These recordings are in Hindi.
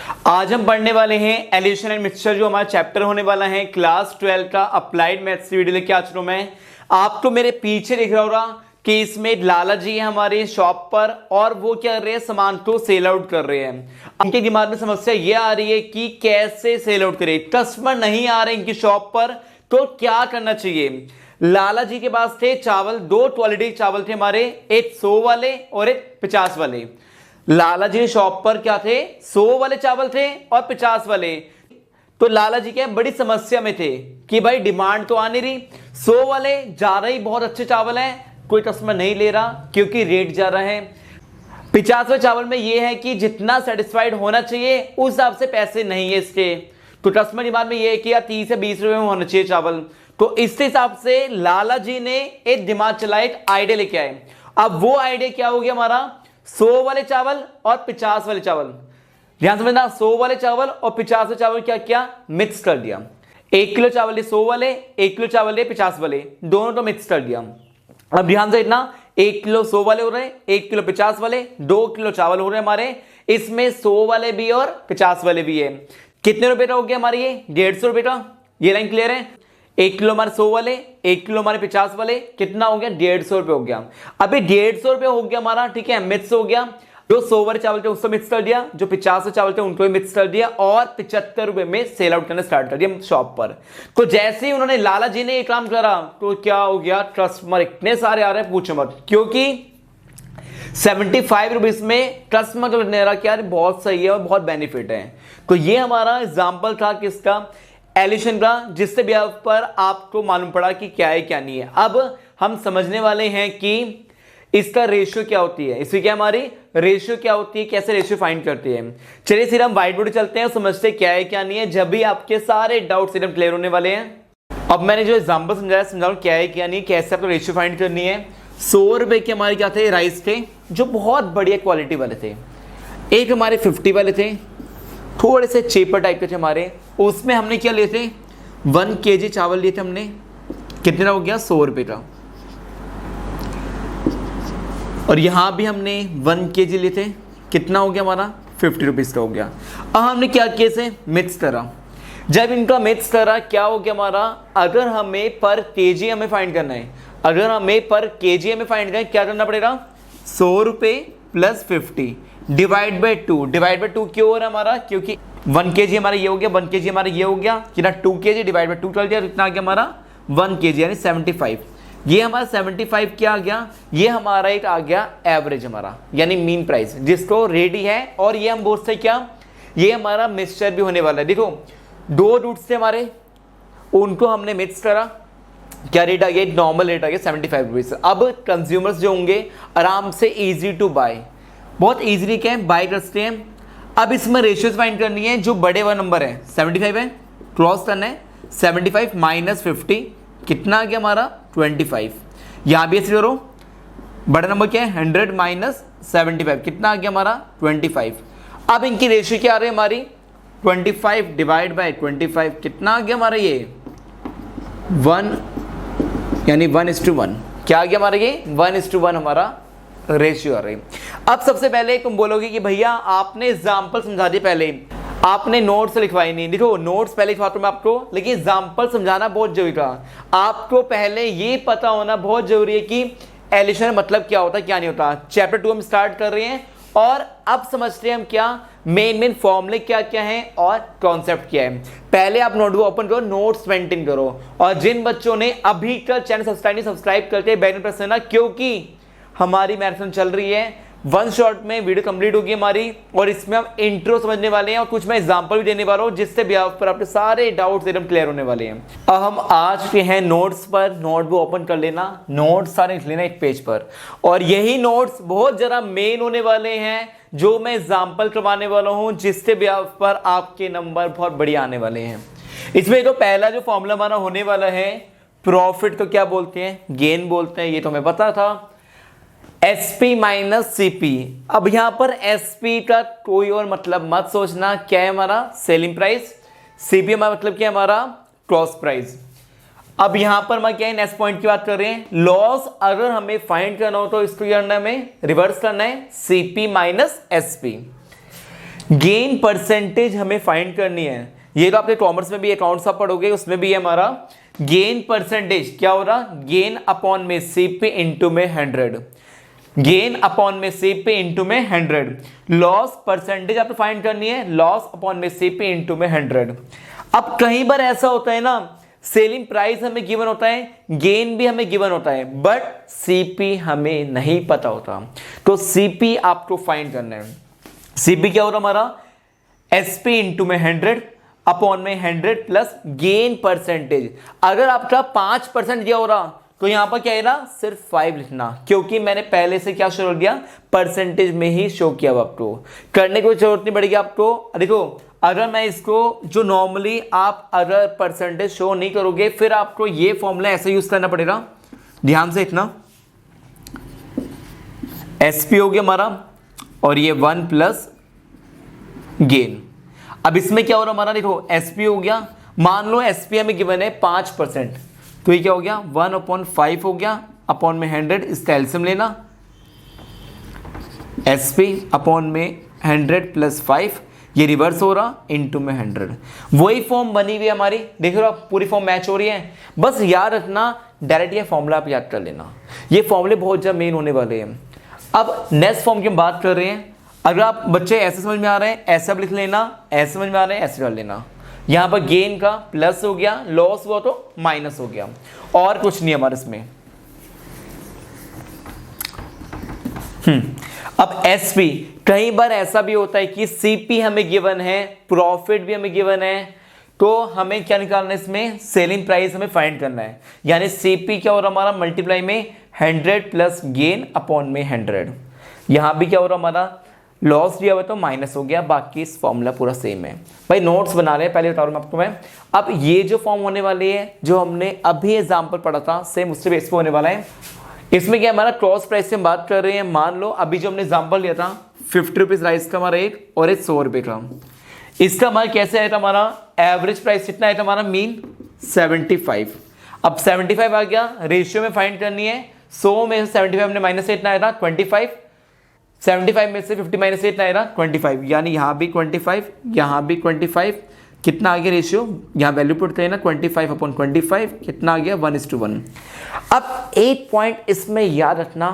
आज हम पढ़ने वाले हैं एडिशन एंड मिक्सचर, जो हमारा चैप्टर होने वाला है क्लास 12 का अप्लाइड मैथ्स वीडियो लेके आ चुका हूं मैं। आपको मेरे पीछे दिख रहा होगा कि इसमें लाला जी है हमारे शॉप पर और वो क्या कर रहे हैं, सामान को सेल आउट कर रहे हैं। उनके दिमाग में समस्या ये आ रही है कि कैसे सेल आउट करें, कस्टमर नहीं आ रहे इनकी शॉप पर, तो क्या करना चाहिए। लाला जी के पास थे चावल, दो क्वालिटी चावल थे हमारे, एक 100 वाले और एक 50 वाले। लाला जी शॉप पर क्या थे, 100 वाले चावल थे और 50 वाले। तो लाला जी क्या बड़ी समस्या में थे कि भाई डिमांड तो आ नहीं रही, 100 वाले जा रही, बहुत अच्छे चावल हैं, कोई कस्टमर नहीं ले रहा क्योंकि रेट जा रहा है। 50वें चावल में यह है कि जितना सेटिस्फाइड होना चाहिए उस हिसाब से पैसे नहीं है इसके, तो कस्टमर डिमांड में यह है कि यार 30 से 20 रुपए में होना चाहिए चावल। तो इस हिसाब से लाला जी ने एक दिमाग चलाया, एक आइडिया लेके आए। अब वो आइडिया क्या हो गया हमारा, 100 वाले चावल और 50 वाले चावल, ध्यान समझना, 100 वाले चावल और 50 वाले चावल क्या किया, मिक्स कर दिया। 1 किलो चावल 100 वाले, 1 किलो चावल 50 वाले, दोनों तो मिक्स कर दिया। अब ध्यान से इतना, 1 किलो 100 वाले हो रहे हैं, 1 किलो 50 वाले, 2 किलो चावल हो रहे हैं हमारे, इसमें 100 वाले भी और 50 वाले भी है। कितने रुपए का हो गया हमारे, ये 150 रुपए का। ये लाइन क्लियर है। 1 किलो हमारे 100 वाले, 1 किलो हमारे 50 वाले, कितना हो गया, 150 रुपए हो गया। अभी 150 रुपए हो गया हमारा, ठीक है, मिक्स हो गया। जो 100 वाले चावल थे उसको मिक्स कर दिया, जो 50 चावल थे उनको भी मिक्स कर दिया और 75 रुपए में सेल आउट करना स्टार्ट कर दिया शॉप पर। तो जैसे ही उन्होंने, लाला जी ने ये काम करा, तो क्या हो गया, कस्टमर इतने सारे आ रहे हैं पूछो मत, क्योंकि 75 रुपीज में कस्टमर को लगने रहा कि यार बहुत सही है और बहुत बेनिफिट है। तो ये हमारा एग्जाम्पल था किसका, एडिशन का, जिससे भी आप पर आपको मालूम पड़ा कि क्या है क्या नहीं है। अब हम समझने वाले हैं कि इसका रेशियो क्या होती है, इसकी क्या हमारी रेशियो क्या होती है, कैसे रेशियो फाइंड करते हैं। चलिए फिर हम व्हाइट बोर्ड चलते हैं और समझते क्या है क्या नहीं है, जब भी आपके सारे डाउट्स एकदम क्लियर होने वाले हैं। अब मैंने जो एग्जांपल समझाया, समझाऊं क्या है क्या नहीं, कैसे आपको रेशियो फाइंड करनी है। 100 रुपए के हमारे क्या थे, राइस थे, जो बहुत बढ़िया क्वालिटी वाले थे। एक हमारे 50 वाले थे, थोड़े से चेपर टाइप के थे हमारे, उसमें हमने क्या लिए थे, 1 kg चावल लिए थे हमने, कितना हो गया, 100 रुपए का। और यहां भी हमने 1 kg लिए थे, कितना हो गया हमारा, 50 रुपीज का हो गया। अब हमने क्या किया, से मिक्स करा। जब इनका मिक्स करा क्या हो गया हमारा, अगर हमें पर केजी हमें फाइंड करना है, अगर हमें पर केजी हमें फाइंड करना है, क्या करना पड़ेगा, 100 रुपए plus 50 divide by 2। Divide by 2 क्यों हो रहा है हमारा, क्योंकि 1 kg हमारा ये हो गया, 1 kg हमारा ये हो गया, कितना 2 kg डिवाइड बाई 2 चल दिया, इतना आ गया हमारा 1 kg यानी 75। ये हमारा 75 क्या आ गया, ये हमारा एक आ गया एवरेज हमारा, यानी मीन प्राइस जिसको रेडी है। और ये हम बोलते हैं क्या, ये हमारा मिक्सचर भी होने वाला है। देखो 2 रूट्स थे हमारे, उनको हमने मिक्स करा, क्या रेट आ गया, नॉर्मल रेट आ गया 75 रुपीज। अब कंज्यूमर्स जो होंगे आराम से इजी टू बाय, बहुत इजीली क्या है बाय कर सकते हैं। अब इसमें रेशियोज फाइंड करनी है, जो बड़े वाला नंबर है 75 है, क्रॉस करना है 75 माइनस 50, कितना आ गया हमारा 25। यहां भी ऐसे करो, बड़ा नंबर क्या है 100 माइनस 75, कितना आ गया हमारा 25। अब इनकी रेशियो क्या आ रही है हमारी, 25 डिवाइड बाय 25, कितना आ गया हमारा ये 1, यानी 1:1। क्या आ गया हमारा ये 1:1 हमारा रेशियो आ रही। अब सबसे पहले तुम बोलोगे कि भैया आपने एग्जाम्पल समझा दिए, पहले आपने नोट्स लिखवाई नहीं। देखो नोट्स पहले लिखवाता हूं मैं आपको, लेकिन एग्जाम्पल समझाना बहुत जरूरी था। आपको पहले ये पता होना बहुत जरूरी है कि एडिशन मतलब क्या होता है क्या नहीं होता। चैप्टर 2 हम स्टार्ट कर रहे हैं और अब समझते हैं हम क्या मेन फॉर्मूले क्या क्या है और कॉन्सेप्ट क्या है। पहले आप नोटबुक ओपन करो, नोट्स मेंटेन करो, और जिन बच्चों ने अभी तक चैनल सब्सक्राइब करके बेल प्रेस करना, क्योंकि हमारी मैराथन चल रही है, 1 शॉट में वीडियो कंप्लीट होगी हमारी, और इसमें हम इंट्रो समझने वाले हैं और कुछ मैं एग्जांपल भी देने वाला हूं, जिससे भी आप पर आपके सारे डाउट्स एकदम क्लियर होने वाले हैं। अब हम आज के हैं नोट्स पर, नोटबुक ओपन कर लेना, नोट्स सारे लिख लेना एक पेज पर, और यही नोट्स बहुत जरा मेन होने वाले हैं, जो मैं एग्जाम्पल करवाने वाला हूं, जिससे भी आप पर आपके नंबर बहुत बढ़िया आने वाले हैं। इसमें तो पहला जो फॉर्मूला हमारा होने वाला है, प्रॉफिट तो क्या बोलते हैं, गेन बोलते हैं, ये तो हमें पता था, SP माइनस CP। अब यहां पर SP का कोई और मतलब मत सोचना, क्या है हमारा सेलिंग प्राइस, CP हमारा मतलब क्या है हमारा क्रॉस प्राइस। अब यहां पर मैं क्या है, नेक्स्ट पॉइंट की बात कर रहे हैं, लॉस अगर हमें फाइंड करना हो तो इसको करना है, हमें रिवर्स करना है, CP minus SP। Gain percentage हमें फाइंड करनी है। ये तो आपके कॉमर्स में भी अकाउंट्स आप पढ़ोगे, उसमें भी है हमारा गेन परसेंटेज। क्या हो रहा, गेन अपॉन में सीपी इंटू में 100, गेन अपॉन में सीपी इंटू में 100। लॉस परसेंटेज आपको फाइंड करनी है, लॉस अपॉन में सीपी इंटू में 100। अब कई बार ऐसा होता है ना, सेलिंग प्राइस हमें गिवन होता है, गेन भी हमें गिवन होता है, बट सीपी हमें नहीं पता होता। तो सीपी आपको फाइंड करना है। सीपी क्या हो रहा हमारा, एसपी इंटू में 100 अपॉन में 100 प्लस गेन परसेंटेज। अगर आपका 5% दिया हो रहा तो यहां पर क्या है ना, सिर्फ 5 लिखना, क्योंकि मैंने पहले से क्या शो किया, परसेंटेज में ही शो किया। आपको करने की जरूरत नहीं पड़ेगी आपको। देखो अगर मैं इसको जो नॉर्मली आप अगर परसेंटेज शो नहीं करोगे, फिर आपको ये फॉर्मूला ऐसे यूज करना पड़ेगा। ध्यान से इतना, एसपी हो गया हमारा और ये 1 प्लस गेन। अब इसमें क्या हो रहा हमारा, देखो एसपी हो गया, मान लो एसपी हमें गिवन है 5%, तो ये क्या हो गया 1/5 हो गया अपॉन में 100, इसका एलसीएम लेना, एसपी अपॉन में 100 प्लस 5, ये रिवर्स हो रहा इंटू में 100। वही फॉर्म बनी हुई हमारी, देख रहे हो आप, पूरी फॉर्म मैच हो रही है। बस याद रखना, डायरेक्ट ये फॉर्मूला आप याद कर लेना, ये फॉर्मूले बहुत ज्यादा मेन होने वाले हैं। अब नेक्स्ट फॉर्म की बात कर रहे हैं। अगर आप बच्चे ऐसे समझ में आ रहे हैं, ऐसे आप लिख लेना, ऐसे समझ में आ रहे हैं, ऐसे कर लेना। यहां पर गेन का प्लस हो गया, लॉस हुआ तो माइनस हो गया, और कुछ नहीं हमारे इसमें। अब एसपी, कई बार ऐसा भी होता है कि सीपी हमें गिवन है, प्रॉफिट भी हमें गिवन है, तो हमें क्या निकालना है, इसमें सेलिंग प्राइस हमें फाइंड करना है। यानी सीपी क्या हो रहा हमारा, मल्टीप्लाई में 100 प्लस गेन अपॉन में 100। यहां भी क्या हो रहा हमारा, लॉस दिया हुआ तो माइनस हो गया, बाकी इस फॉर्मूला पूरा सेम है। भाई नोट्स बना रहे हैं, पहले बता रहा हूं आपको मैं। अब ये जो फॉर्म होने वाली है, जो हमने अभी एग्जाम्पल पढ़ा था, सेम उससे बेस पे होने वाला है। इसमें क्या हमारा क्रॉस प्राइस से हम बात कर रहे हैं। मान लो अभी जो हमने एग्जाम्पल लिया था 50 रुपीज राइस का हमारा एक, और एक 100 रुपए का। इसका हमारा कैसे आया था, हमारा एवरेज प्राइस कितना आया था, हमारा मीन 75। अब 75 आ गया, रेशियो में फाइंड करनी है। 100 में 75 हमने माइनस से इतना आया था 25, 75 में से 50 माइनस से इतना आएगा 25, यानी यहाँ भी 25, यहाँ भी 25, कितना आ गया रेशियो, यहाँ वैल्यू पुट करें ना 25/25, कितना आ गया 1:1। अब एक पॉइंट इसमें याद रखना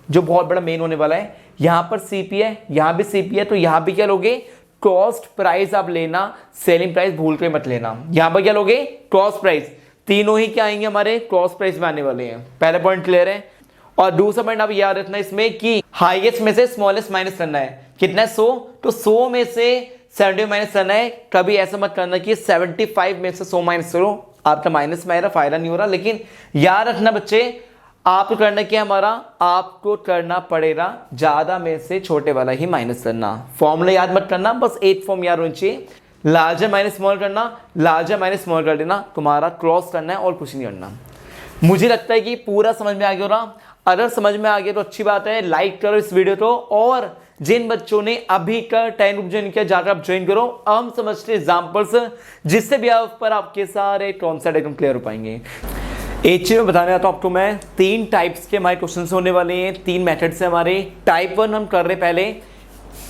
जो बहुत बड़ा मेन होने वाला है, यहाँ पर सीपी है, यहाँ भी सीपी है, तो यहाँ भी क्या लोगे, कॉस्ट प्राइस आप लेना, सेलिंग प्राइस भूल के मत लेना। यहाँ पर क्या लोगे, कॉस्ट प्राइस, तीनों ही क्या आएंगे हमारे कॉस्ट प्राइस में आने वाले हैं। पहला पॉइंट क्लियर है। और दूसरा पॉइंट आप याद रखना इसमें कि हाईएस्ट में से स्मॉलेस्ट माइनस करना है, कितना है 100, तो 100 में से 70 माइनस करना है। कभी ऐसा मत करना कि 75 में से 100 माइनस करो, आपका माइनस में आ रहा, फायदा नहीं हो रहा। लेकिन याद रखना बच्चे, आपको करना क्या हमारा, आपको करना पड़ेगा ज्यादा में से छोटे वाला ही माइनस करना। फॉर्मूला याद मत करना, बस एक फॉर्म याद होनी चाहिए, लार्जर माइनस स्मॉल करना, लार्जर माइनस स्मॉल कर देना, तुम्हारा क्रॉस करना है और कुछ नहीं करना। मुझे लगता है कि पूरा समझ में आ गया होगा। अगर समझ में आ गया तो अच्छी बात है, लाइक करो इस वीडियो को, और जिन बच्चों ने अभी का 10 ग्रुप ज्वाइन किया जाकर आप ज्वाइन करो। हम समझते एग्जाम्पल्स, जिससे भी आप पर आपके सारे कॉन्सेप्ट एकदम क्लियर हो पाएंगे। एक चीज में बताने आता हूं आपको मैं, 3 टाइप्स के हमारे क्वेश्चन होने वाले हैं, 3 मेथड से हमारे। टाइप 1 हम कर रहे पहले,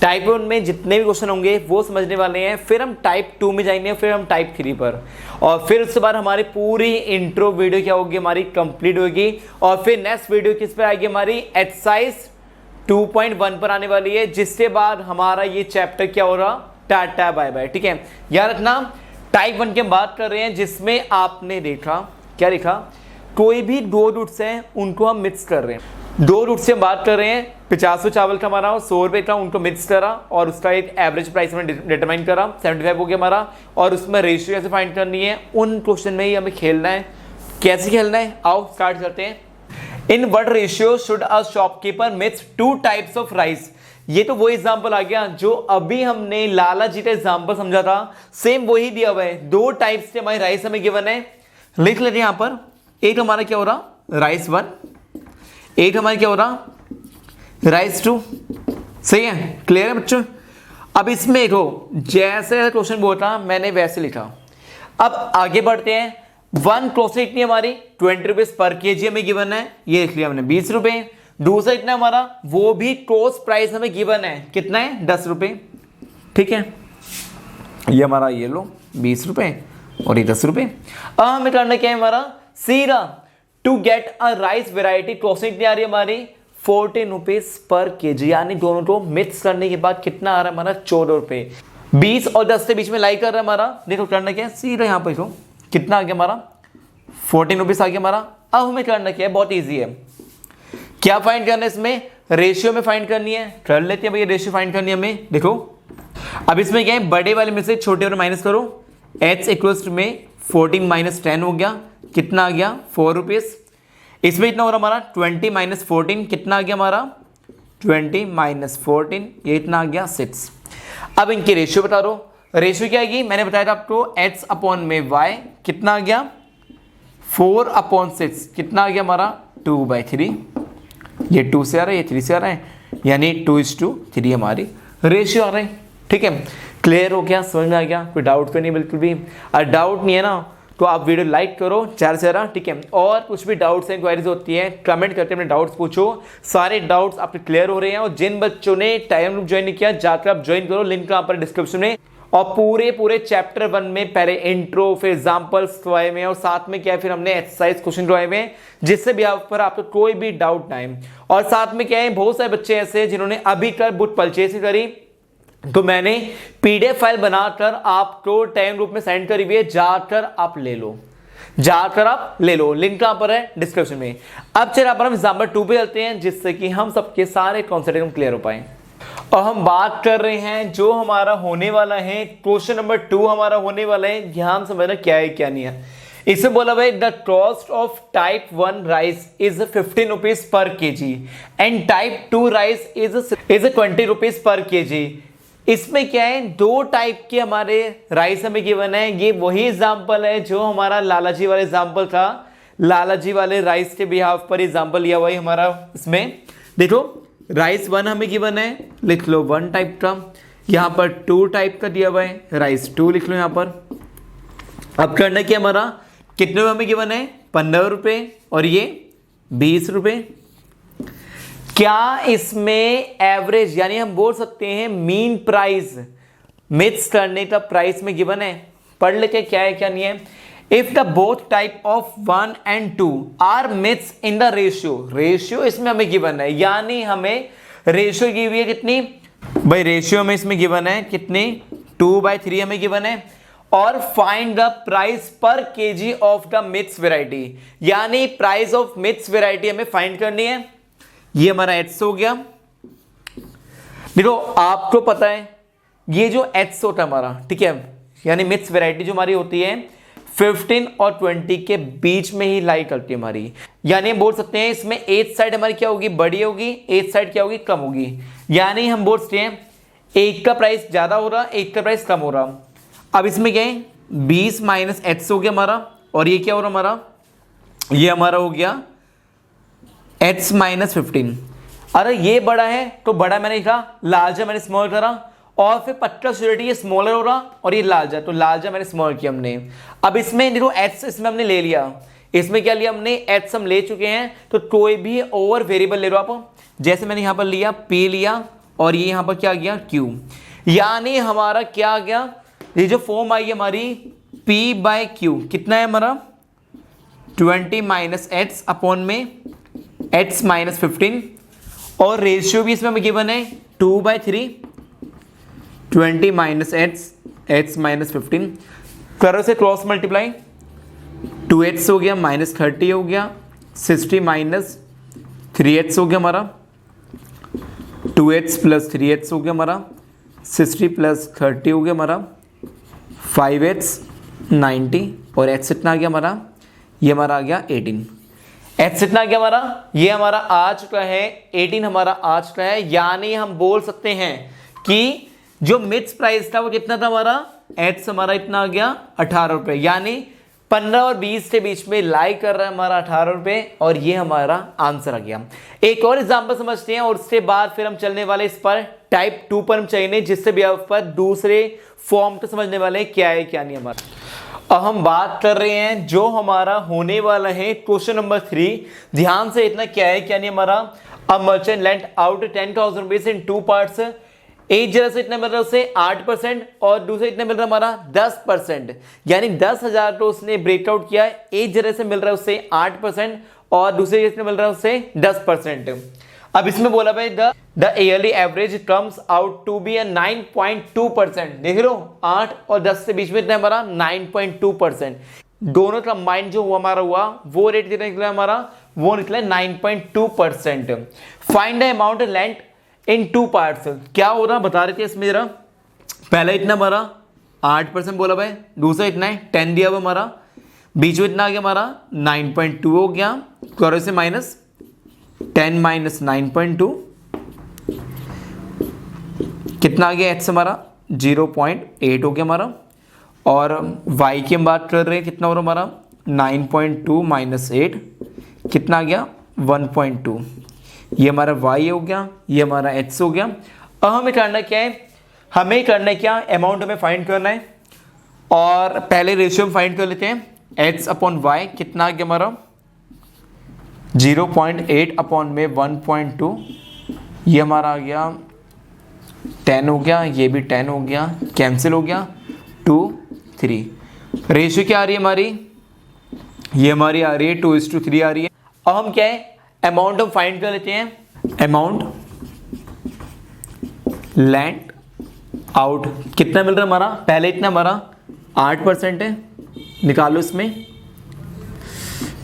टाइप 1 में जितने भी क्वेश्चन होंगे वो समझने वाले हैं, फिर हम टाइप 2 में जाएंगे, फिर हम टाइप 3 पर, और फिर उसके बाद हमारी पूरी इंट्रो वीडियो क्या होगी हमारी कंप्लीट होगी। और फिर नेक्स्ट वीडियो किस पर आएगी हमारी, एक्सरसाइज 2.1 पर आने वाली है, जिसके बाद हमारा ये चैप्टर क्या हो रहा, टाटा बाय बाय। ठीक है, याद रखना टाइप 1 की हम बात कर रहे हैं, जिसमें आपने देखा क्या देखा, कोई भी 2 रूट्स हैं उनको हम मिक्स कर रहे हैं। 2 रूट से हम बात कर रहे हैं, 50 चावल का हमारा 100 रुपये का, उनको मिक्स करा और उसका एक एवरेज प्राइस में डिटरमाइन करा, 75 हो गया हमारा, और उसमें रेशियो कैसे फाइंड करनी है, उन क्वेश्चन में ही हमें खेलना है। कैसे खेलना है, आओ स्टार्ट करते हैं। In what ratio should a shopkeeper mix 2 types of rice. ये तो वो एग्जाम्पल आ गया जो अभी हमने लाला जी का एग्जाम्पल समझा था, सेम वही दिया हुआ है। 2 टाइप्स के हमारे राइस हमें गिवन है, लिख लेते हैं यहां पर। एक हमारा क्या हो रहा, राइस 1, एक हमारा क्या हो रहा, राइस 2। सही है, क्लियर है बच्चों। अब इसमें देखो, जैसे क्वेश्चन बोला मैंने वैसे लिखा। अब आगे बढ़ते हैं। 1 क्वेश्चन इतनी हमारी 20 रुपीज पर केजी हमें गिवन है, ये लिख लिया हमने 20 रुपए। दूसरा इतना हमारा, वो भी कॉस्ट प्राइस हमें गिवन है, कितना है 10 रुपए। ठीक है, ये हमारा ये लो 20 रुपए और ये 10 रुपए। अब हमें करना क्या है हमारा सीधा to get a rice variety costing कितनी आ रही है हमारी 14 रुपीज पर केजी, यानी दोनों को मिक्स करने के बाद कितना आ रहा है हमारा 14 रुपए। 20 और 10 के बीच में लाई कर रहा है हमारा, देखो करना क्या है सीधा यहाँ पर देखो कितना आ गया हमारा 14 रुपीज आ गया हमारा। अब हमें करना क्या है, बहुत ईजी है, क्या फाइंड करना है इसमें, रेशियो में फाइंड करनी है, कर लेते हैं भैया रेशियो फाइंड करनी है हमें। देखो अब इसमें क्या है, बड़े वाले में से छोटे वाले माइनस करो, h इक्वल्स में 14 माइनस 10 हो गया, कितना आ गया 4 रुपीज। इसमें इतना हो रहा हमारा 20 माइनस 14, कितना आ गया हमारा 20 माइनस 14, ये इतना आ गया 6। अब इनकी रेशियो बता दो, रेशियो क्या आएगी, मैंने बताया था आपको x अपॉन में y, कितना आ गया 4/6, कितना आ गया हमारा 2/3, ये 2 से आ रहा है, ये 3 से आ रहा है, यानी 2:3 हमारी रेशियो आ रहा है। ठीक है, क्लियर हो गया, समझ में आ गया, कोई डाउट तो नहीं बिल्कुल भी। अगर डाउट नहीं है ना तो आप वीडियो लाइक करो ज़्यादा से ज़्यादा, ठीक है। और कुछ भी डाउट्स इंक्वायरीज होती है कमेंट करके अपने डाउट्स पूछो, सारे डाउट्स आपके क्लियर हो रहे हैं। और जिन बच्चों ने टाइम ग्रुप ज्वाइन नहीं किया जाकर आप ज्वाइन करो, लिंक यहाँ पर डिस्क्रिप्शन में। और पूरे चैप्टर 1 में पहले इंट्रो, फिर एग्जाम्पल्स करवाए हुए हैं और साथ में क्या है फिर हमने एक्सरसाइज क्वेश्चन करवाए हुए हैं, जिससे भी आप पर आपको कोई भी डाउट ना आए। और साथ में क्या है, बहुत सारे बच्चे ऐसे हैं जिन्होंने अभी तक बुक परचेज करी, तो मैंने पीडीएफ फाइल बनाकर आपको टाइम ग्रुप में सेंड करी हुई है, जाकर आप ले लो, जाकर आप ले लो, लिंक कहां पर है डिस्क्रिप्शन में। अब चलिए हम एग्जाम्पल 2 पे चलते हैं, जिससे कि हम सबके सारे कॉन्सेप्ट क्लियर हो पाए। और हम बात कर रहे हैं जो हमारा होने वाला है, क्वेश्चन नंबर 2 हमारा होने वाला है, ध्यान समझना क्या है क्या नहीं है। इसे बोला भाई the cost of type 1 rice is 15 rupees per KG and type 2 rice is 20 rupees per KG. इसमें क्या है, 2 टाइप के हमारे राइस हमें गिवन है। ये वही एग्जाम्पल है जो हमारा लालाजी वाला एग्जाम्पल था, लालाजी वाले राइस के बिहाफ पर एग्जाम्पल लिया हुआ है हमारा। इसमें देखो राइस 1 हमें गिवन है, लिख लो 1 टाइप का, यहाँ पर 2 टाइप का दिया हुआ है, राइस 2 लिख लो यहाँ पर। अब करना क्या हमारा, कितने हमें गिवन है 15 रुपए और ये 20 रुपए। क्या इसमें एवरेज यानी हम बोल सकते हैं मीन प्राइस मिक्स करने का प्राइस में गिवन है, पढ़ लेके क्या है क्या नहीं है। If the both type of 1 and 2 are mix in the ratio, ratio इसमें हमें गिवन है, यानी हमें रेशियो गिवी है कितनी भाई, रेशियो हमें इसमें गिवन है कितनी 2/3 हमें गिवन है। और फाइंड द प्राइस पर KG of the mix variety, यानी प्राइस ऑफ मिक्स वेराइटी हमें फाइंड करनी है। ये हमारा एच हो गया। देखो आपको पता है ये जो एच होता है हमारा, ठीक है, यानी मिक्स वैरायटी जो हमारी होती है 15 और 20 के बीच में ही लाई करती है हमारी, यानी हम बोल सकते हैं इसमें एज साइड हमारी क्या होगी, बड़ी होगी, एज साइड क्या होगी, कम होगी। यानी हम बोल सकते हैं एक का प्राइस ज्यादा हो रहा, एक का प्राइस कम हो रहा। अब इसमें क्या है 20 माइनस एच हो गया हमारा, और ये क्या हो रहा हमारा, ये हमारा हो गया h माइनस 15। अरे ये बड़ा है तो बड़ा मैंने लिखा, लार्जर मैंने स्मॉल करा, और फिर 50 ये स्मॉलर हो रहा और ये लार्जर, तो लार्जर मैंने स्मॉल किया हमने। अब इसमें देखो h इसमें हमने ले लिया, इसमें क्या लिया हमने h हम ले चुके हैं, तो कोई भी ओवर वेरिएबल ले लो आप, जैसे मैंने यहाँ पर लिया p लिया और ये यहाँ पर क्या गया q, यानी हमारा क्या आ गया, ये जो फॉर्म आई हमारी p/q कितना है हमारा 20 माइनस h अपॉन में h माइनस 15, और रेशियो भी इसमें हमें गिवन है 2/3, 20 माइनस h माइनस 15, करो से क्रॉस मल्टीप्लाई, 2h हो गया माइनस 30 हो गया, 60 माइनस 3h हो गया हमारा, 2h प्लस 3h हो गया हमारा, 60 प्लस 30 हो गया हमारा, 5h 90, और h कितना आ गया हमारा, ये हमारा आ गया 18। h कितना आ गया हमारा, ये हमारा आ चुका है 18 हमारा आ चुका है। यानी हम बोल सकते हैं कि जो मिक्स प्राइस था वो कितना था हमारा, h हमारा इतना आ गया 18 रुपए, यानी 15 और 20 के बीच में लाई कर रहा है हमारा 18 रुपए, और ये हमारा आंसर आ गया। एक और एग्जांपल समझते हैं और उसके बाद फिर हम चलने वाले इस पर टाइप 2 पर हम चाहिए, जिससे भी आप पर दूसरे फॉर्म को समझने वाले क्या है क्या नहीं हमारा। अब हम बात कर रहे हैं जो हमारा होने वाला है क्वेश्चन नंबर 3, ध्यान से इतना क्या है क्या नहीं हमारा। A merchant lent out 10,000 rupees in 2 parts एक जगह से इतना मिल रहा है उससे 8% और दूसरे इतना मिल रहा है हमारा 10%, यानी 10,000 तो उसने ब्रेकआउट किया है। एक जगह से मिल रहा है उससे 8% और दूसरे जगह से मिल रहा है उससे 10%। अब इसमें बोला भाई the yearly average comes out to be 9.2%। देख लो 8 और 10 से बीच में इतना हमारा 9.2%। दोनों कंबाइंड जो हुआ हमारा हुआ वो रेट कितना निकला हमारा, वो निकला 9.2%। Find the amount lent in two parts. क्या हो रहा बता रहे थे इसमें जरा। पहला इतना हमारा 8% बोला भाई, दूसरा इतना है 10 दिया हुआ हमारा, बीच में इतना आ गया हमारा 9.2 हो गया, करो से माइनस 10 माइनस 9.2 कितना आ गया, h से हमारा 0.8 हो गया हमारा। और y की हम बात कर रहे हैं, कितना हो रहा हमारा 9.2 माइनस 8 कितना आ गया 1.2। ये हमारा y हो गया, ये हमारा h हो गया। अब हमें करना क्या है, हमें करना क्या, अमाउंट हमें फाइंड करना है। और पहले रेशियो में फाइंड कर लेते हैं। h अपॉन y कितना आ गया हमारा 0.8 अपॉन में 1.2, ये हमारा आ गया 10 हो गया, ये भी 10 हो गया, कैंसिल हो गया 2 3। रेशियो क्या आ रही है हमारी, ये हमारी आ रही है 2:3 आ रही है। अब हम क्या है अमाउंट हम फाइंड कर लेते हैं। अमाउंट लेंट आउट कितना मिल रहा है हमारा, पहले इतना हमारा 8% है, निकालो इसमें,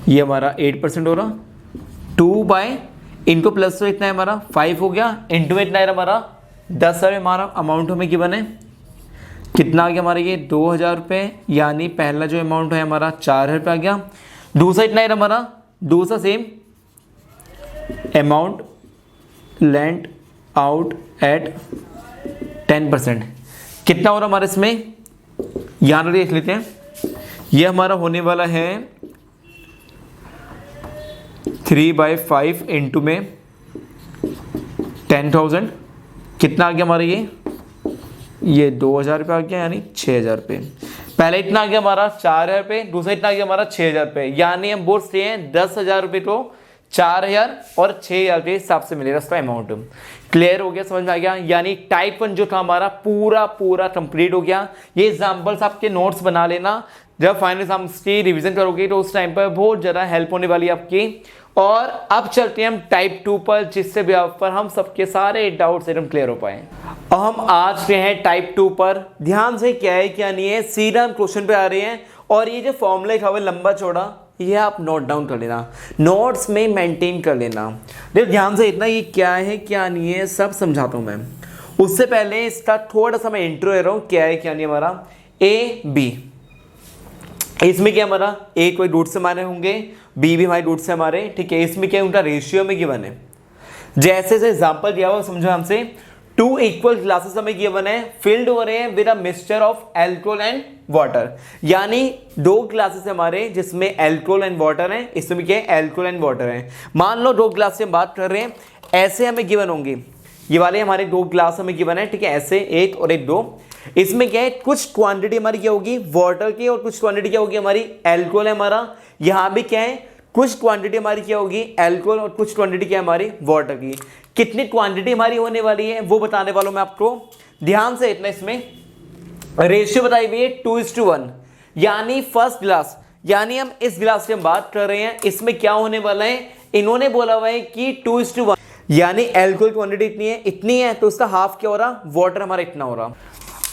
ये हमारा 8% हो रहा, 2 बाय इनको प्लस तो इतना है हमारा 5 हो गया, इंटू में इतना है हमारा 10 है। हमारा अमाउंट हमें गिवन है कितना आ गया हमारा, ये 2,000 रुपये, यानी पहला जो अमाउंट है हमारा 4,000 रुपये आ गया। दूसरा इतना है हमारा, दूसरा same amount lent out at 10% कितना हो रहा हमारा इसमें, यहाँ देख लेते हैं। ये हमारा होने वाला है 3/5 इंटू में 10,000 कितना आ गया हमारा, ये 2,000 रुपये आ गया, यानी 6,000 रुपये। पहले इतना आ गया हमारा 4,000 रुपये, दूसरा इतना आ गया हमारा 6,000 रुपये, यानी हम बोल सकते हैं 10,000 रुपये को 4,000 और 6,000 के हिसाब से मिलेगा इसका अमाउंट। क्लियर हो गया, समझ में आ गया। यानी टाइप 1 जो था हमारा पूरा कंप्लीट हो गया। ये एग्जाम्पल्स आपके नोट्स बना लेना, जब फाइनल एग्जाम्स की रिवीजन करोगे तो उस टाइम पर बहुत ज़्यादा हेल्प होने वाली है आपकी। और अब चलते हैं हम टाइप 2 पर, जिससे भी आप पर हम सबके सारे डाउट्स एकदम क्लियर हो पाए। अब हम आज के हैं टाइप 2 पर। ध्यान से क्या है क्या नहीं है, सीधा हम क्वेश्चन पे आ रहे हैं। और ये जो फॉर्मूला लिखा हुआ है लंबा चौड़ा, ये आप नोट डाउन कर लेना, नोट्स में मेंटेन कर लेना। देखो ध्यान से, इतना ये क्या है क्या नहीं है सब समझाता हूँ मैं। उससे पहले इसका थोड़ा सा मैं इंट्रो दे रहा हूँ, क्या है क्या नहीं हमारा ए बी। इसमें क्या हमारा ए कोई रूट से हमारे होंगे, बी भी हमारे रूट से हमारे, ठीक है। इसमें क्या उनका रेशियो में गिवन है, जैसे एग्जाम्पल दिया हुआ समझो हमसे। 2 इक्वल ग्लासेस हमें गिवन है, फिल्ड हो रहे हैं with a mixture of alcohol and water, यानी 2 ग्लासेस हमारे जिसमें अल्कोहल एंड वाटर है, इसमें क्या है अल्कोहल एंड वाटर है। मान लो 2 ग्लास से हम बात कर रहे हैं, ऐसे हमें गिवन होंगे, ये वाले हमारे 2 ग्लास हमें गिवन है, ठीक है, ऐसे 1 और 1 2। इसमें क्या है कुछ क्वांटिटी हमारी क्या होगी वाटर की और कुछ क्वांटिटी क्या होगी हमारी अल्कोहल है हमारा। यहाँ भी क्या है कुछ क्वांटिटी हमारी क्या होगी अल्कोहल और कुछ क्वांटिटी क्या है हमारी वाटर की। कितनी क्वांटिटी हमारी होने वाली है वो बताने वाला हूं मैं आपको। ध्यान से इतना, इसमें रेशियो बताई हुई है 2:1, यानी फर्स्ट ग्लास, यानी हम इस ग्लास की हम बात कर रहे हैं, इसमें क्या होने वाला है, इन्होंने बोला हुआ है कि 2:1, यानी अल्कोहल क्वांटिटी इतनी है तो उसका हाफ क्या हो रहा वाटर हमारा इतना हो रहा।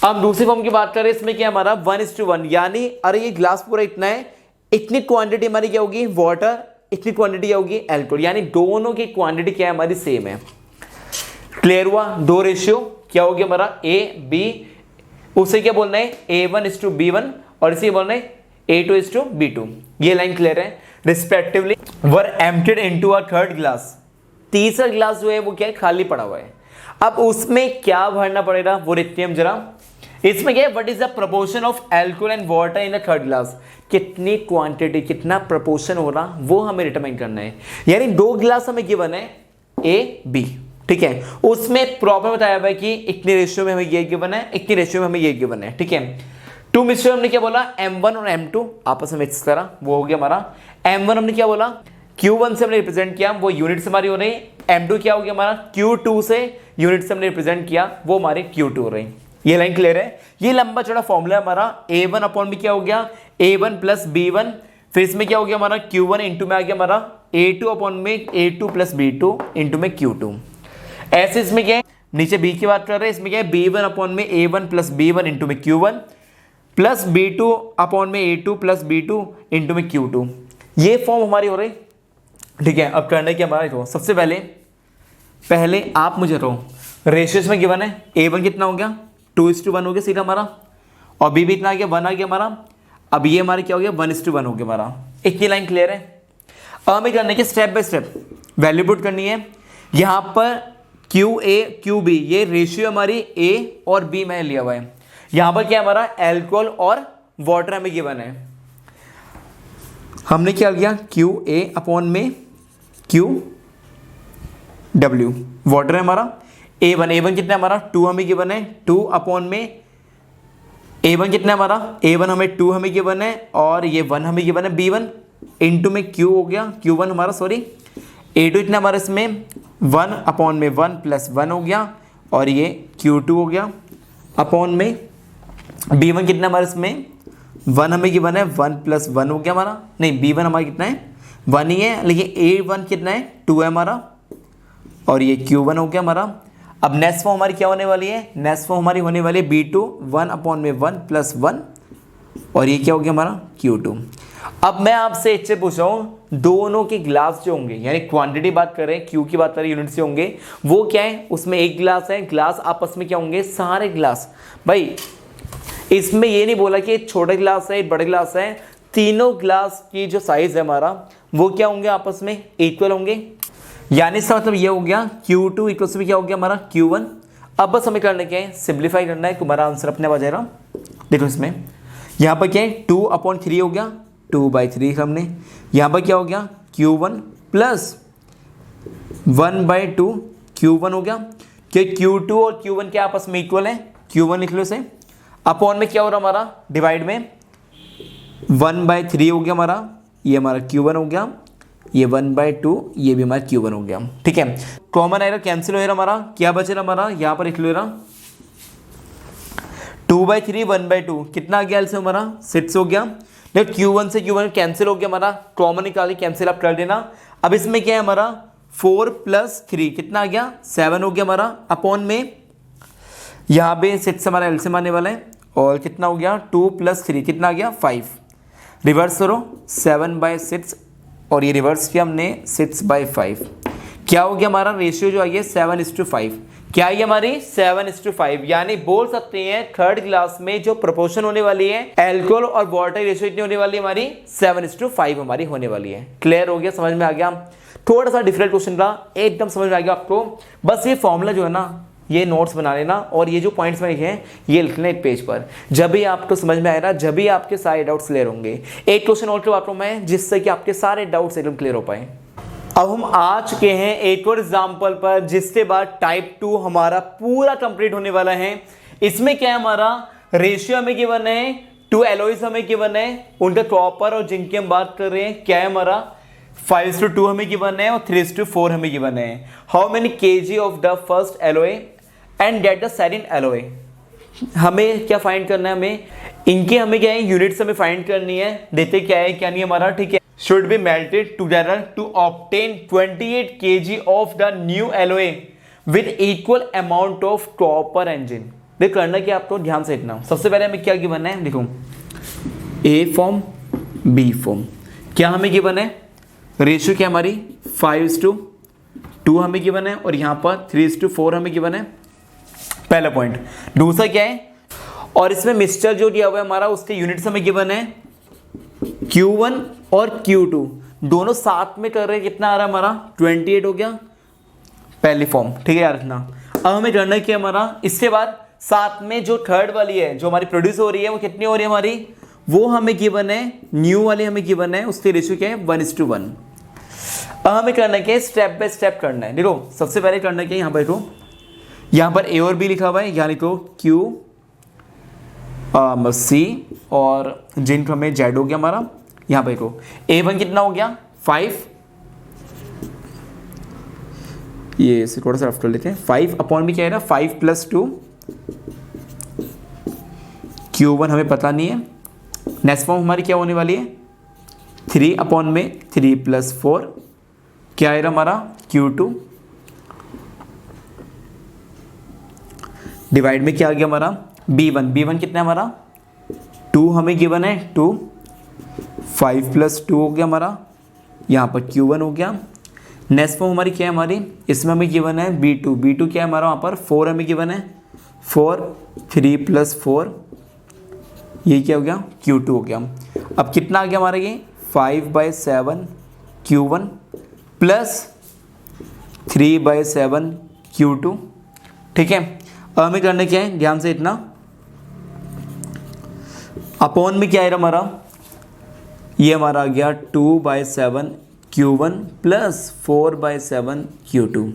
अब दूसरी फॉर्म की बात करें, इसमें क्या हमारा 1:1, यानी अरे ये ग्लास पूरा इतना है, इतनी क्वांटिटी हमारी क्या होगी वाटर, इतनी क्वांटिटी क्या होगी अल्कोहल, यानी दोनों की क्वांटिटी क्या है हमारी सेम है। क्लियर हुआ, 2 रेशियो क्या हो गया हमारा ए बी, उसे क्या बोलना है A1:B1 और इसे बोलना है A2:B2। ये लाइन क्लियर है। Respectively were emptied into a third glass, तीसरा ग्लास जो है वो क्या है खाली पड़ा हुआ है। अब उसमें क्या भरना पड़ेगा वो देखते हैं हम जरा। इसमें क्या है what is the proportion of alcohol and water in the third glass, कितनी क्वांटिटी कितना प्रोपोर्शन हो रहा वो हमें डिटरमाइन करना है। यानी 2 ग्लास हमें गिवन है ए बी, ठीक है, उसमें प्रॉपर बताया हुआ है कि इतने रेशियो में हमें ये गिवन है, इतने रेशियो में हमें ये गिवन है, ठीक है। 2 मिक्सचर हमने क्या बोला M1 और M2 आपस में मिक्स करा, वो हो गया हमारा। M1 हमने क्या बोला Q1 से हमने रिप्रेजेंट किया, वो यूनिट्स हमारी हो रही है, M2 क्या हो गया हमारा Q2 से यूनिट से हमने रिप्रेजेंट किया, वो हमारे Q2 हो रही। ये लाइन क्लियर है। ये लंबा चौड़ा फॉर्मूला हमारा A1 अपॉन में क्या हो गया A1 प्लस B1, फिर इसमें क्या हो गया हमारा Q1 इंटू में आ गया हमारा A2 अपॉन में A2 प्लस B2 इंटू में Q2। ऐसे इसमें क्या है, नीचे B की बात कर रहे हैं, इसमें क्या है B1 अपॉन में A1 प्लस B1 इंटू में Q1 प्लस B2 अपॉन में A2 प्लस B2 इंटू में Q2। ये फॉर्म हमारी हो रही, ठीक है। अब करना क्या हमारा, तो सबसे पहले आप मुझे रेशियोज में गिवन है A1 कितना हो गया 2:1 हो गया सीधा हमारा, और B भी इतना आ गया 1 आ गया हमारा। अब ये हमारे क्या हो गया 1:1 हो गया हमारा। इतनी लाइन क्लियर है। अब हमें करने के step by step value put करनी है। यहाँ पर QA QB ये रेशियो हमारी A और B मैंने लिया हुआ है। यहाँ पर क्या हमारा एल्कोहल और वाटर हमें गिवन है। हमने क्या किया QA अपॉन में QW वाटर है हमारा। A1 कितना है हमारा 2 हमें गिवन है, 2 अपॉन में A1 कितना है हमारा A1 हमें 2 हमें गिवन है, और ये 1 हमें गिवन है B1 इंटू में Q हो गया Q1 हमारा, सॉरी A2 इतना हमारा इसमें 1 अपॉन में 1 प्लस 1 हो गया, और ये Q2 हो गया अपॉन में B1 कितना हमारा इसमें 1 हमें गिवन है 1 प्लस 1 हो गया हमारा, नहीं B1 हमारा कितना है 1 ही है, लेकिन A1 कितना है 2 है हमारा, और ये Q1 हो गया हमारा। अब नेक्स्ट फॉर्म हमारी क्या होने वाली है, नेक्स्ट फॉर्म हमारी होने वाली है B2 1 अपॉन में 1 प्लस 1, और ये क्या हो गया हमारा Q2। अब मैं आपसे इससे पूछ रहा हूँ दोनों के ग्लास जो होंगे, यानी क्वांटिटी बात करें Q की बात करें यूनिट से होंगे, वो क्या है उसमें एक ग्लास है, ग्लास आपस में क्या होंगे सारे ग्लास। भाई इसमें ये नहीं बोला कि एक छोटा ग्लास है एक बड़ा ग्लास है, तीनों ग्लास की जो साइज है हमारा वो क्या होंगे आपस में इक्वल होंगे, यानी इसका मतलब ये हो गया Q2 इक्वल से क्या हो गया हमारा Q1। अब बस हमें करना क्या है सिंप्लीफाई करना है, तुम्हारा आंसर अपने आ जाएगा। देखो इसमें यहाँ पर क्या है 2/3 हो गया 2/3 हमने, यहाँ पर क्या हो गया Q1 प्लस 1/2 Q1 हो गया, कि Q2 और Q1 के आपस में इक्वल है, Q1 लिख लो इसे, अपॉन में क्या हो रहा हमारा डिवाइड में 1/3 हो गया हमारा, ये हमारा Q1 हो गया, ये 1/2 ये भी हमारा Q1 हो गया, ठीक है। कॉमन एरर कैंसिल हो रहा हमारा, क्या बचे हमारा यहाँ पर लिख लो 2/3 1/2 कितना आ गया एलसीएम हमारा 6 हो गया। देखो Q1 से Q1 कैंसिल हो गया हमारा, कॉमन निकाली कैंसिल आप कर देना। अब इसमें क्या है हमारा 4 + 3 कितना आ गया 7 हो गया हमारा, अपॉन में यहाँ पे 6 हमारा एलसीएम आने वाला है, और कितना हो गया 2 + 3 कितना आ गया 5, रिवर्स करो 7/6, और ये रिवर्स किया हमने 6/5, क्या हो गया हमारा रेशियो जो आ गया 7:5, क्या है हमारी 7:5, यानी बोल सकते हैं थर्ड क्लास में जो प्रोपोर्शन होने वाली है एल्कोहल और वाटर रेशियो इतनी होने वाली है हमारी 7:5 हमारी होने वाली है। क्लियर हो गया, समझ में आ गया। थोड़ा सा डिफरेंट क्वेश्चन था, एकदम समझ में आ गया आपको। बस ये फॉर्मूला जो है ना ये नोट्स बना लेना, और ये जो पॉइंट्स में लिखे हैं ये लिख लेना एक पेज पर, जब भी आपको समझ में आएगा जब भी आपके सारे डाउट्स क्लियर होंगे। एक क्वेश्चन और करवाता हूं मैं जिससे कि आपके सारे डाउट्स एकदम क्लियर हो पाए। अब हम आ चुके हैं एक और एग्जाम्पल पर, जिसके बाद टाइप 2 हमारा पूरा कंप्लीट होने वाला है। इसमें क्या है हमारा रेशियो हमें गिवन है, 2 एलॉयज हमें गिवन है, उनका कॉपर और जिंक की हम बात कर रहे हैं, क्या है हमारा 5:2 हमें गिवन है और 3:4 हमें गिवन है। How many kg of the first alloy and get the second alloy. हमें क्या फाइंड करना है, हमें इनके हमें क्या है यूनिट्स हमें फाइंड करनी है, देते क्या है क्या नहीं हमारा, ठीक है। Should be melted together to obtain 28 kg of the new alloy with equal amount of copper and zinc. देख करना क्या आपको ध्यान से देखना। सबसे पहले हमें क्या गिवन है, देखो ए फॉर्म बी फॉर्म, क्या हमें गिवन है रेशियो क्या हमारी 5:2 हमें गिवन है, और यहाँ पर 3:4 हमें गिवन है, पहला पॉइंट। दूसरा क्या है, और इसमें मिक्सचर जो दिया हुआ है हमारा उसके यूनिट्स हमें गिवन है Q1 और Q2 दोनों साथ में कर रहे हैं, कितना आ रहा है हमारा 28 हो गया पहली फॉर्म, ठीक है यार इतना। अब हमें करना क्या हमारा, इसके बाद साथ में जो थर्ड वाली है जो हमारी प्रोड्यूस हो रही है वो कितनी हो रही है हमारी, वो हमें गिवन है, न्यू वाली हमें गिवन है, उसके रेशियो क्या है 1:1। अब हमें करना क्या है स्टेप बाय स्टेप करना है। देखो सबसे पहले करना क्या है, यहाँ पर देखो यहाँ पर ए और बी लिखा हुआ है, यानी तो Q C और जिंक हमें Z हो गया हमारा। यहाँ पर देखो A1 कितना हो गया 5, ये इसे थोड़ा सा रफ कर लेते हैं। 5 अपॉन में क्या है ना 5 + 2 Q1 हमें पता नहीं है। नेक्स्ट फॉर्म हमारी क्या होने वाली है 3 अपॉन में 3 + 4 क्या आएगा हमारा Q2 डिवाइड में क्या आ गया हमारा B1 कितना है हमारा 2 हमें गिवन है 2 5 + 2 हो गया हमारा, यहाँ पर Q1 हो गया। नेक्स्ट फॉर्म हमारी क्या है हमारी इसमें हमें गिवन है B2 क्या है हमारा वहाँ पर 4 हमें गिवन है 4 3 + 4 ये क्या हो गया Q2 हो गया। अब कितना आ गया हमारा ये 5/7 Q1 प्लस 3/7 Q2। ठीक है, अब हमें करना क्या है ध्यान से इतना अपॉन में क्या है हमारा ये हमारा आ गया 2/7 Q1 प्लस 4/7 Q2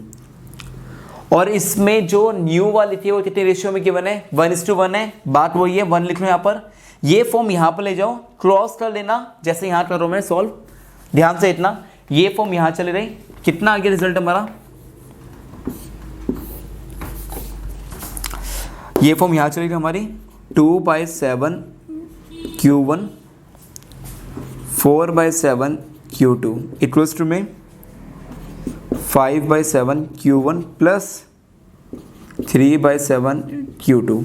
और इसमें जो न्यू वाली थी वो कितने रेशियो में गिवन है 1:1 है। बात वही है 1 लिख लो यहाँ पर, ये फॉर्म यहाँ पर ले जाओ क्रॉस कर लेना जैसे यहाँ कर रहा हूँ मैं सॉल्व। ध्यान से इतना ये फॉर्म यहाँ चले रही कितना आ गया रिजल्ट हमारा ये फॉर्म यहाँ चलेगी हमारी 2/7 Q1 4/7 Q2 इक्वल्स टू में 5/7 Q1 प्लस 3/7 Q2।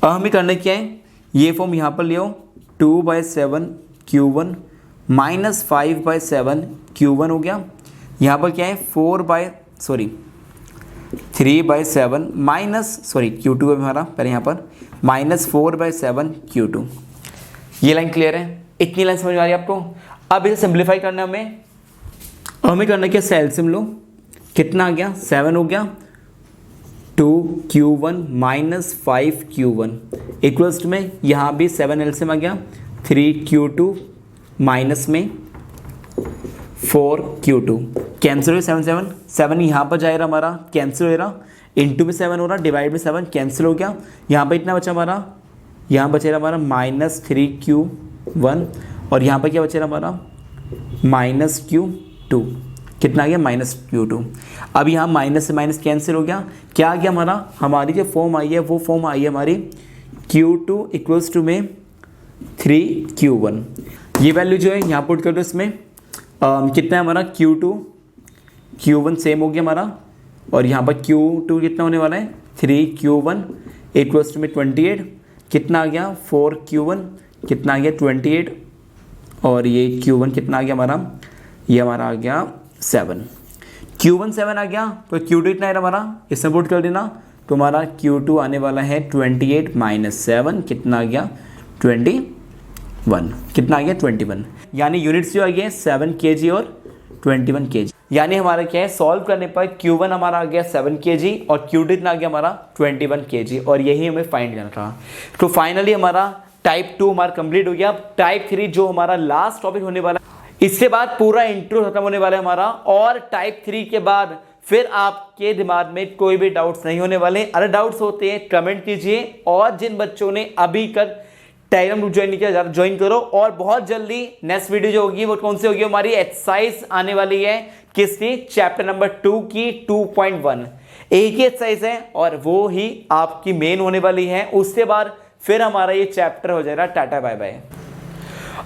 अब हमें करना क्या है ये फॉर्म यहाँ पर ले आओ 2/7 Q1 माइनस 5/7 Q1 हो गया। यहाँ पर क्या है 3/7 माइनस Q2 है हमारा पहले यहाँ पर माइनस 4/7 Q2। ये लाइन क्लियर है, इतनी लाइन समझ में आ रही है आपको। अब इसे सिंप्लीफाई करना है हमें करना क्या एलसीएम लो कितना आ गया 7 हो गया 2Q1 माइनस 5Q1 इक्वल्स में यहाँ भी 7 एलसीएम आ गया 3Q2 माइनस में 4Q2 कैंसिल हो 7 यहाँ पर जाएगा हमारा कैंसिल हो रहा इंटू में 7 हो रहा डिवाइड में 7 कैंसिल हो गया। यहाँ पर इतना बचा हमारा यहाँ बचेगा हमारा -3Q1 और यहाँ पर क्या बचेगा हमारा -Q2 कितना आ गया -Q2। अब यहाँ माइनस से माइनस कैंसिल हो गया क्या आ गया हमारी जो फॉर्म आई है वो फॉर्म आई है हमारी Q2 इक्वल्स टू में 3Q1। ये वैल्यू जो है यहाँ पुट कर दो इसमें कितना है हमारा Q1 सेम हो गया हमारा और यहाँ पर Q2 कितना होने वाला है 3Q1 इक्वल्स टू में 28 कितना आ गया 4Q1 कितना आ गया 28 और ये Q1 कितना आ गया हमारा ये हमारा आ गया 7 Q1 7 आ गया तो Q2 इतना है हमारा इसमें पुट कर देना तो हमारा Q2 आने वाला है 28 माइनस 7 कितना आ गया 21 कितना आ गया 21 यानी यूनिट्स जो आ गए 7 kg और 21 kg। यानी हमारा क्या है सॉल्व करने पर Q1 हमारा आ गया 7 kg और Q2 इतना आ गया हमारा 21 kg और यही हमें फाइंड करना था। तो फाइनली हमारा टाइप 2 हमारा कंप्लीट हो गया। अब टाइप 3 जो हमारा लास्ट टॉपिक होने वाला है इसके बाद पूरा इंट्रो खत्म होने वाला है हमारा और टाइप 3 के बाद फिर आपके दिमाग में कोई भी डाउट्स नहीं होने वाले। अगर डाउट्स होते हैं कमेंट कीजिए और जिन बच्चों ने अभी तक टेलीग्राम ग्रुप ज्वाइन नहीं किया ज्वाइन करो और बहुत जल्दी नेक्स्ट वीडियो जो होगी वो कौन सी होगी हमारी एक्सरसाइज आने वाली है किसकी चैप्टर नंबर 2 की 2.1 एक ही एक्सरसाइज है और वो ही आपकी मेन होने वाली है। उसके बाद फिर हमारा ये चैप्टर हो जाएगा टाटा बाय बाय।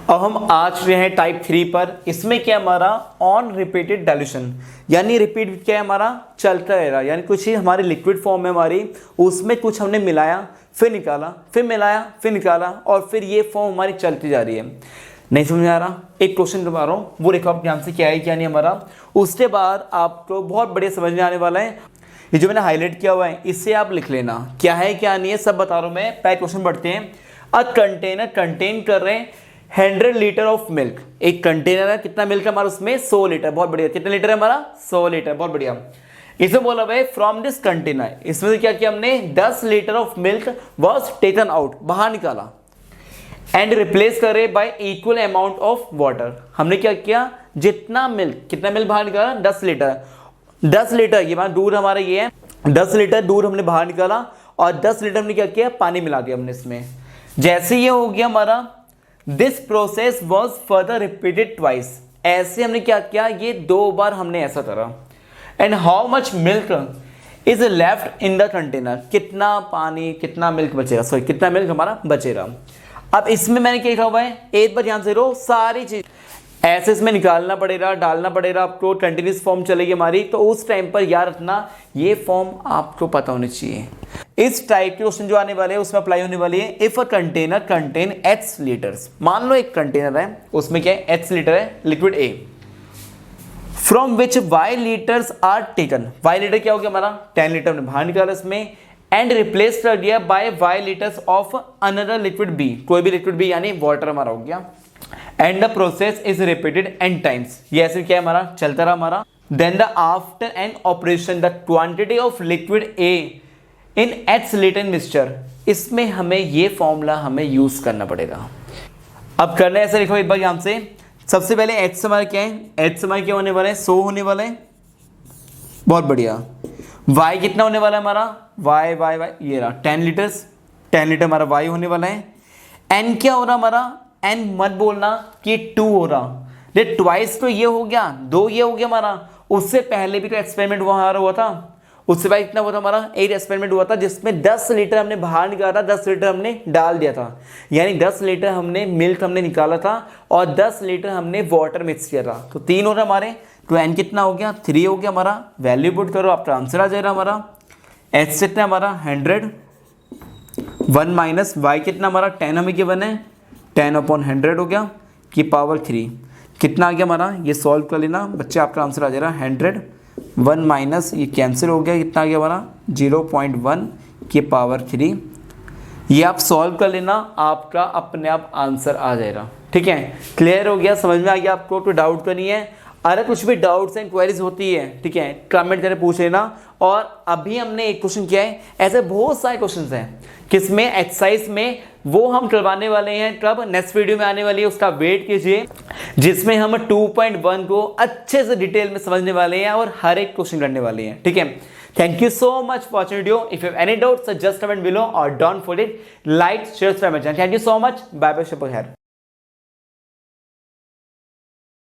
अब हम आ चुके हैं टाइप 3 पर। इसमें क्या हमारा ऑन रिपीटेड डाइल्यूशन यानी रिपीट क्या है हमारा चलता रहेगा यानी कुछ ही हमारी लिक्विड फॉर्म है हमारी उसमें कुछ हमने मिलाया फिर निकाला फिर मिलाया फिर निकाला और फिर ये फॉर्म हमारी चलती जा रही है। नहीं समझ में आ रहा एक क्वेश्चन करवा रहा हूँ वो देखो आप ध्यान से क्या है क्या नहीं हमारा। उसके बाद आपको बहुत बढ़िया समझ में आने वाला है। ये जो मैंने हाईलाइट किया हुआ है इससे आप लिख लेना क्या है क्या नहीं है सब बता रहा हूँ मैं। पहले क्वेश्चन पढ़ते हैं। अ कंटेनर कंटेन कर रहे हैं 100 लीटर ऑफ मिल्क। एक कंटेनर है कितना मिल्क है हमारा उसमें 100 लीटर बहुत बढ़िया। कितना लीटर है हमारा 100 लीटर बहुत बढ़िया। इसमें बोला भाई फ्रॉम दिस कंटेनर इसमें से क्या किया हमने 10 litre of milk was taken out बाहर निकाला एंड रिप्लेस करे by equal amount of water. हमने क्या किया जितना मिल्क कितना मिल्क बाहर निकाला 10 लीटर ये हमारा दूध हमारा ये है 10 लीटर दूध हमने बाहर निकाला और 10 लीटर हमने क्या किया पानी मिला दिया हमने इसमें। जैसे ये हो गया हमारा this process was further repeated twice. ऐसे हमने क्या किया ये 2 बार हमने ऐसा करा and how much milk is left in the container, कितना पानी कितना मिल्क बचेगा, सॉरी कितना मिल्क हमारा बचेगा। अब इसमें मैंने क्या लिखा हुआ है, एक बार ध्यान से रो, सारी चीज ऐसे इसमें निकालना पड़ेगा, डालना पड़ेगा आपको, कंटिन्यूस फॉर्म चलेगी हमारी। तो उस टाइम पर याद रखना ये फॉर्म आपको पता होनी चाहिए। इस टाइप के क्वेश्चन जो आने वाले हैं उसमें अप्लाई होने वाली है। If a container contain H litres, मान लो एक कंटेनर है उसमें क्या है H लीटर है liquid A, from which Y litres are taken, Y litre क्या हो गया हमारा 10 लीटर हमने बाहर निकाला इसमें, एंड रिप्लेस कर दिया by Y litres of another liquid B, कोई भी लिक्विड B यानी वाटर हमारा हो गया, and the process is repeated n times, ये ऐसे क्या है हमारा चलता रहा हमारा। Then the after an operation the quantity of liquid A in H litre mixture, इसमें हमें ये फॉर्मूला हमें यूज करना पड़ेगा। अब करना ऐसे लिखो एक बार यहां से, सबसे पहले H से हमारा क्या है, H से हमारा क्या होने वाला है 100 होने वाला है, बहुत बढ़िया। Y कितना होने वाला है हमारा Y ये रहा 10 लीटर्स, 10 लीटर हमारा Y होने वाला है। N क्या हो रहा हमारा, N मत बोलना कि 2 हो रहा, ये ट्वाइस तो ये हो गया 2, ये हो गया हमारा। उससे पहले भी तो एक्सपेरिमेंट वहां हुआ था, उससे पहले कितना हुआ था हमारा 8 एक्सपेरिमेंट हुआ था जिसमें 10 लीटर हमने बाहर निकाला, 10 लीटर हमने डाल दिया था, यानी 10 लीटर हमने मिल्क हमने निकाला था और 10 लीटर हमने वाटर मिक्स किया था। तो 3 हो रहा हमारे, तो N कितना हो गया 3 हो गया हमारा। वैल्यू पुट करो, आपका आंसर आ जाएगा हमारा। H से कितना हमारा 100, 1 माइनस Y कितना हमारा 10 हमें गिवन है, 10/100 हो गया की पावर 3, कितना आ गया हमारा, ये सॉल्व कर लेना बच्चे, आपका आंसर आ जाएगा 100, 1 माइनस ये कैंसिल हो गया, कितना आ गया हमारा 0.1 की पावर 3, ये आप सॉल्व कर लेना, आपका अपने आप आंसर आ जाएगा। ठीक है, क्लियर हो गया, समझ में आ गया आपको, तो डाउट तो नहीं है। अरे कुछ भी डाउट्स एंड क्वेरीज होती है ठीक है कमेंट करके पूछ लेना। और अभी हमने एक क्वेश्चन किया है, ऐसे बहुत सारे क्वेश्चंस हैं किसमें एक्सरसाइज में, वो हम करवाने वाले हैं कब, नेक्स्ट वीडियो में आने वाली है, उसका वेट कीजिए, जिसमें हम 2.1 को अच्छे से डिटेल में समझने वाले हैं और हर एक क्वेश्चन करने वाले हैं। ठीक है, thank you so much for watching video. If you have any doubts just comment below और don't forget like share subscribe my channel. Thank you so much, bye bye, शब बखैर।